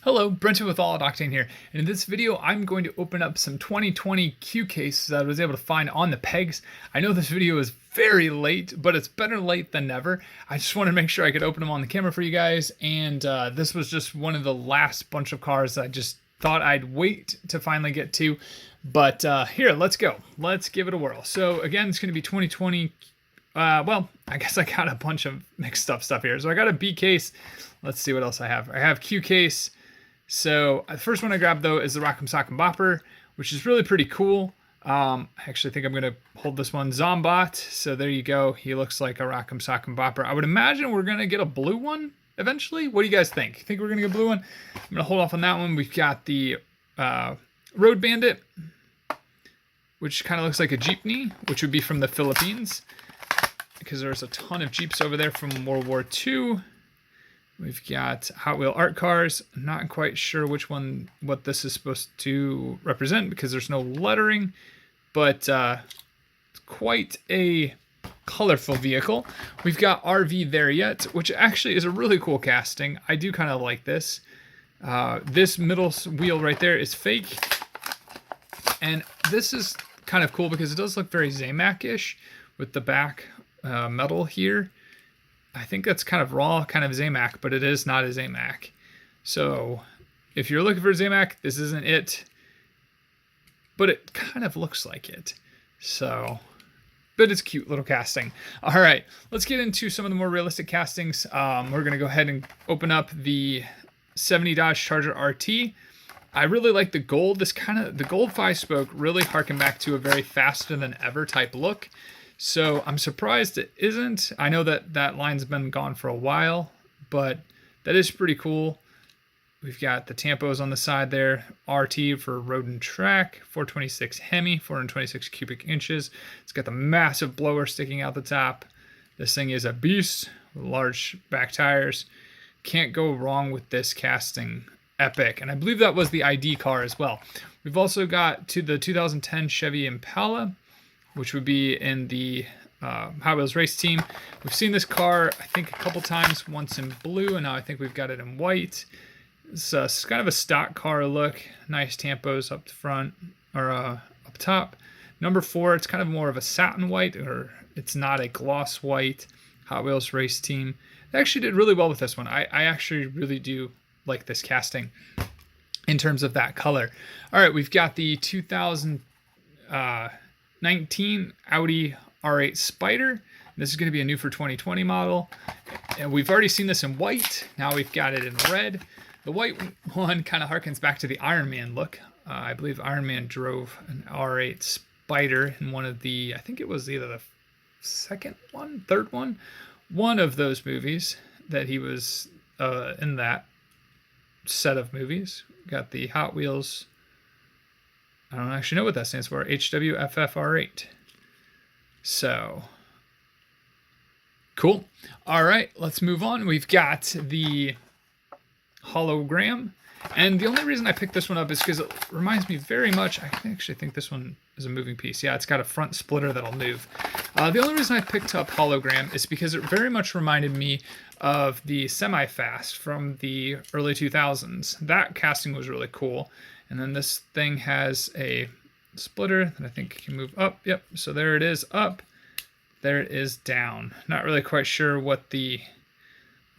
Hello, Brent with All Octane here, and in this video I'm going to open up some 2020 Q cases that I was able to find on the pegs. I know this video is very late, but it's better late than never. I just wanted to make sure I could open them on the camera for you guys, and this was just one of the last bunch of cars that I just thought I'd wait to finally get to. But here, let's go. Let's give it a whirl. So again, it's going to be 2020. Well, I guess I got a bunch of mixed up stuff here. So I got a B case. Let's see what else I have. I have Q case. So the first one I grabbed though is the Rock'em Sock'em Bopper, which is really pretty cool. I actually think I'm going to hold this one, Zombot. So there you go. He looks like a Rock'em Sock'em Bopper. I would imagine we're going to get a blue one eventually. What do you guys think? Think we're going to get a blue one? I'm going to hold off on that one. We've got the Road Bandit, which kind of looks like a jeepney, which would be from the Philippines, because there's a ton of Jeeps over there from World War II. We've got Hot Wheel art cars. I'm not quite sure which one, what this is supposed to represent because there's no lettering, but it's quite a colorful vehicle. We've got RV There Yet, which actually is a really cool casting. I do kind of like this. This middle wheel right there is fake, and this is kind of cool because it does look very Zamac-ish with the back metal here. I think that's kind of raw, kind of Zamac, but it is not a Zamac. So if you're looking for a Zamac, this isn't it, but it kind of looks like it. So, but it's a cute little casting. All right, let's get into some of the more realistic castings. We're gonna go ahead and open up the 70 Dodge Charger RT. I really like the gold. The gold 5-spoke really harken back to a very faster than ever type look. So I'm surprised it isn't. I know that that line's been gone for a while, but that is pretty cool. We've got the tampos on the side there. RT for road and track. 426 Hemi, 426 cubic inches. It's got the massive blower sticking out the top. This thing is a beast with large back tires. Can't go wrong with this casting. Epic. And I believe that was the ID car as well. We've also got to the 2010 Chevy Impala, which would be in the Hot Wheels race team. We've seen this car, I think, a couple times, once in blue, and now I think we've got it in white. It's kind of a stock car look. Nice tampos up front, or up top. Number 4, it's kind of more of a satin white, or it's not a gloss white. Hot Wheels race team. They actually did really well with this one. I actually really do like this casting in terms of that color. All right, we've got the 2019 Audi R8 Spider. This is going to be a new for 2020 model. And we've already seen this in white. Now we've got it in red. The white one kind of harkens back to the Iron Man look. I believe Iron Man drove an R8 Spider in one of the, I think it was either the third one, one of those movies that he was in that set of movies. Got the Hot Wheels, I don't actually know what that stands for, HWFFR8. So, cool. All right, let's move on. We've got the Hologram. And the only reason I picked this one up is because it reminds me very much, I actually think this one is a moving piece. Yeah, it's got a front splitter that'll move. The only reason I picked up Hologram is because it very much reminded me of the Semi-Fast from the early 2000s. That casting was really cool. And then this thing has a splitter that I think can move up. Yep, so there it is up. There it is down. Not really quite sure what the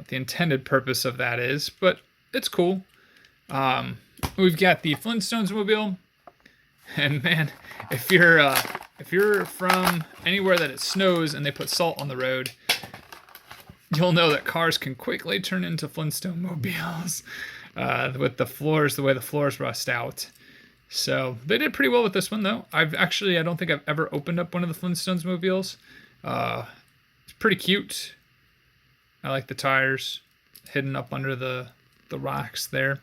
intended purpose of that is, but it's cool. We've got the Flintstones Mobile. And man, if you're from anywhere that it snows and they put salt on the road, you'll know that cars can quickly turn into Flintstone Mobiles with the floors, the way the floors rust out. So they did pretty well with this one, though. I don't think I've ever opened up one of the Flintstones Mobiles. It's pretty cute. I like the tires hidden up under the rocks there.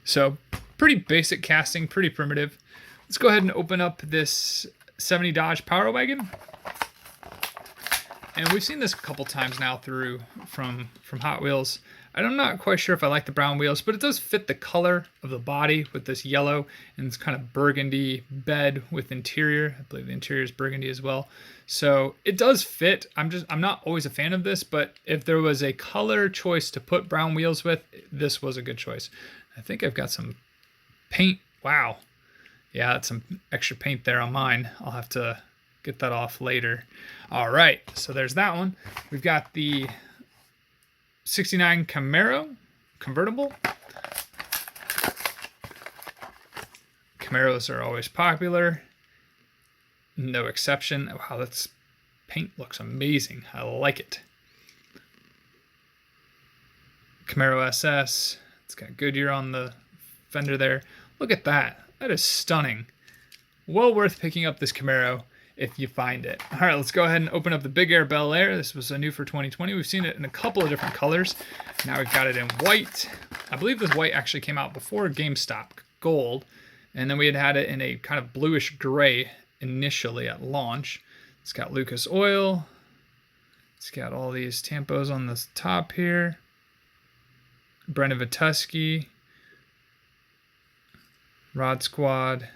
So pretty basic casting, pretty primitive. Let's go ahead and open up this 70 Dodge Power Wagon. And we've seen this a couple times now from Hot Wheels. I'm not quite sure if I like the brown wheels, but it does fit the color of the body with this yellow and this kind of burgundy bed with interior. I believe the interior is burgundy as well. So it does fit. I'm not always a fan of this, but if there was a color choice to put brown wheels with, this was a good choice. I think I've got some paint. Wow. Yeah, that's some extra paint there on mine. I'll have to get that off later. All right, so there's that one. We've got the 69 Camaro Convertible. Camaros are always popular. No exception. Wow, that's paint looks amazing. I like it. Camaro SS. It's got Goodyear on the fender there. Look at that. That is stunning. Well worth picking up this Camaro if you find it. All right, let's go ahead and open up the Big Air Bel Air. This was a new for 2020. We've seen it in a couple of different colors. Now we've got it in white. I believe this white actually came out before GameStop Gold. And then we had it in a kind of bluish gray initially at launch. It's got Lucas Oil. It's got all these tampos on the top here. Brennan Vituski. Rod Squad.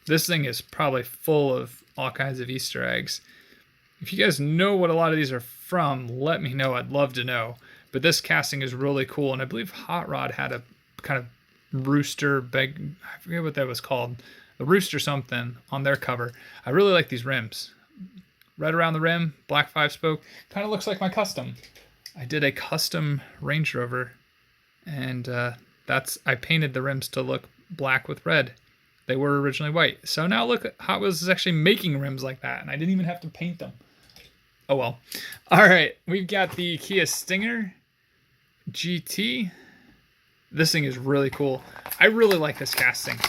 This thing is probably full of all kinds of Easter eggs. If you guys know what a lot of these are from, let me know. I'd love to know. But this casting is really cool, and I believe Hot Rod had a kind of rooster, I forget what that was called, a rooster something on their cover. I really like these rims. Red around the rim, black 5-spoke. Kind of looks like my custom. I did a custom Range Rover, and I painted the rims to look black with red. They were originally white. So now look, Hot Wheels is actually making rims like that, and I didn't even have to paint them. Oh well. All right, we've got the Kia Stinger GT. This thing is really cool. I really like this casting.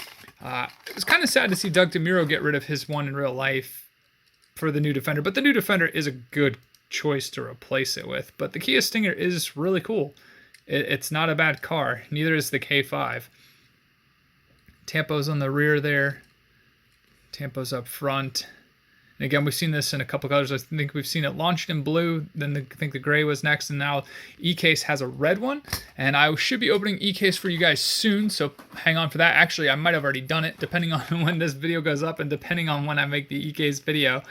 It was kind of sad to see Doug DeMuro get rid of his one in real life for the new Defender, but the new Defender is a good choice to replace it with. But the Kia Stinger is really cool. It's not a bad car. Neither is the K5. Tampos on the rear there. Tampos up front. And again, we've seen this in a couple colors. I think we've seen it launched in blue. Then I think the gray was next. And now eCase has a red one. And I should be opening eCase for you guys soon. So hang on for that. Actually, I might have already done it depending on when this video goes up. And depending on when I make the eCase video,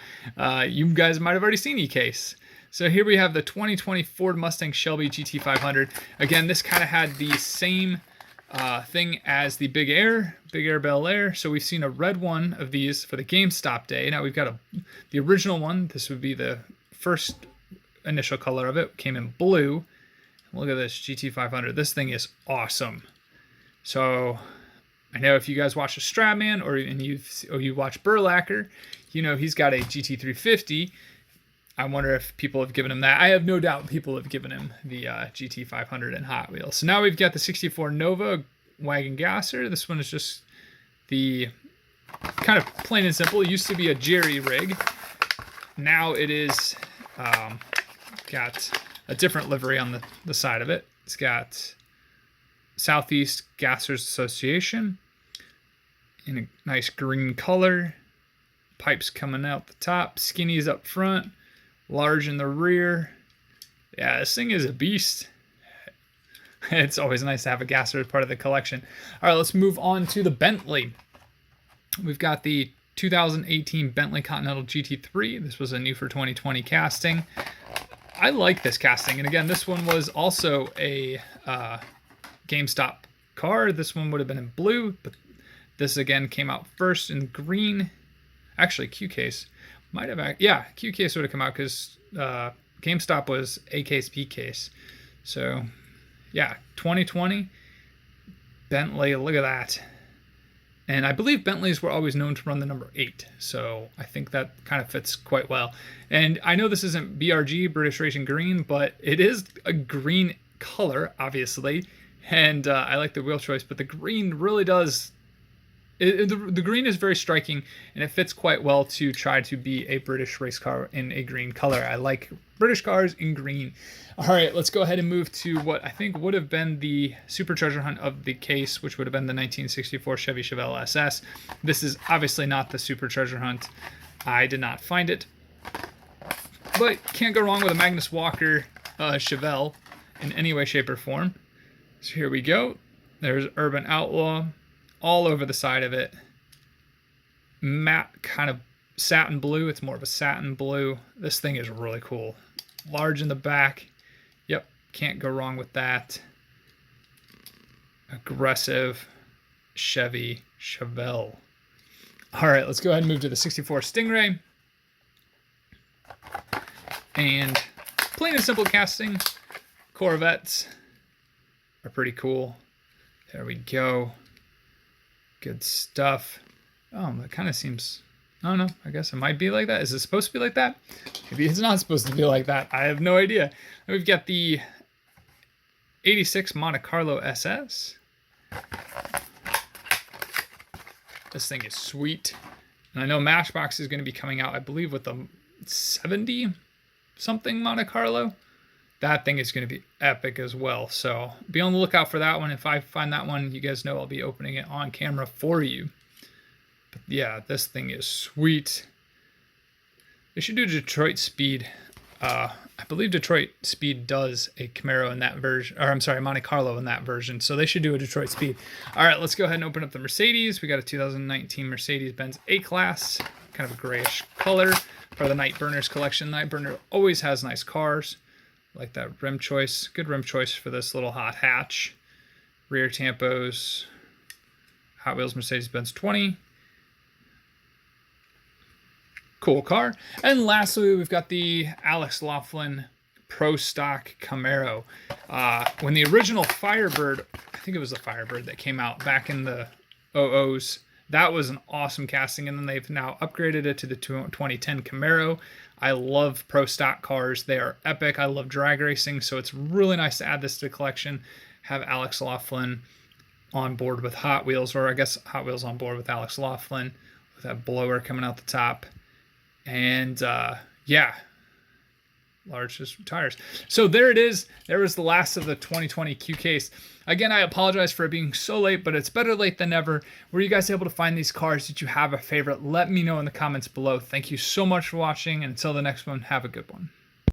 you guys might have already seen eCase. So here we have the 2020 Ford Mustang Shelby GT500. Again, this kind of had the same thing as the Big Air Bel Air. So we've seen a red one of these for the GameStop day. Now we've got the original one. This would be the first initial color of it. Came in blue. Look at this GT500. This thing is awesome. So I know if you guys watch the Stradman or you watch Burlacker, you know he's got a GT350. I wonder if people have given him that. I have no doubt people have given him the GT500 in Hot Wheels. So now we've got the 64 Nova Wagon Gasser. This one is just the kind of plain and simple. It used to be a Jerry rig. Now it is got a different livery on the side of it. It's got Southeast Gassers Association in a nice green color. Pipes coming out the top. Skinnies up front. Large in the rear. Yeah, this thing is a beast. It's always nice to have a gasser as part of the collection. All right, let's move on to the Bentley. We've got the 2018 Bentley Continental GT3. This was a new for 2020 casting. I like this casting. And again, this one was also a GameStop car. This one would have been in blue, but this again came out first in green. Actually, Q-Case. Might have, yeah, Q-Case would have come out because GameStop was A case, B case. So, yeah, 2020, Bentley, look at that. And I believe Bentleys were always known to run the number 8. So I think that kind of fits quite well. And I know this isn't BRG, British Racing Green, but it is a green color, obviously. And I like the wheel choice, but the green really does... The green is very striking, and it fits quite well to try to be a British race car in a green color. I like British cars in green. All right, let's go ahead and move to what I think would have been the supercharger hunt of the case, which would have been the 1964 Chevy Chevelle SS. This is obviously not the supercharger hunt. I did not find it, but can't go wrong with a Magnus Walker Chevelle. in any way, shape, or form. So here we go. There's Urban Outlaw all over the side of it. Matte kind of satin blue. It's more of a satin blue. This thing is really cool. Large in the back. Yep, can't go wrong with that. Aggressive Chevy Chevelle. All right, let's go ahead and move to the 64 Stingray. And plain and simple casting. Corvettes are pretty cool. There we go. Good stuff. Oh, that kind of seems... I don't know. I guess it might be like that. Is it supposed to be like that? Maybe it's not supposed to be like that. I have no idea. We've got the 86 Monte Carlo SS. This thing is sweet. And I know Matchbox is going to be coming out, I believe, with the 70 something Monte Carlo. That thing is going to be epic as well. So be on the lookout for that one. If I find that one, you guys know I'll be opening it on camera for you. But yeah, this thing is sweet. They should do Detroit Speed. I believe Detroit Speed does a Camaro in that version, or I'm sorry, Monte Carlo in that version. So they should do a Detroit Speed. All right, let's go ahead and open up the Mercedes. We got a 2019 Mercedes-Benz A-Class, kind of a grayish color for the Night Burners collection. Night Burner always has nice cars. Like that rim choice. Good rim choice for this little hot hatch. Rear tampos. Hot Wheels Mercedes-Benz 20. Cool car. And lastly, we've got the Alex Laughlin Pro Stock Camaro. When the original Firebird, I think it was the Firebird that came out back in the 00s, that was an awesome casting, and then they've now upgraded it to the 2010 Camaro. I love Pro Stock cars. They are epic. I love drag racing, so it's really nice to add this to the collection. Have Alex Laughlin on board with Hot Wheels, or I guess Hot Wheels on board with Alex Laughlin, with that blower coming out the top. And yeah, large tires. So there it is. There was the last of the 2020 Q case. Again, I apologize for it being so late, but it's better late than never. Were you guys able to find these cars? Did you have a favorite? Let me know in the comments below. Thank you so much for watching, and until the next one, have a good one.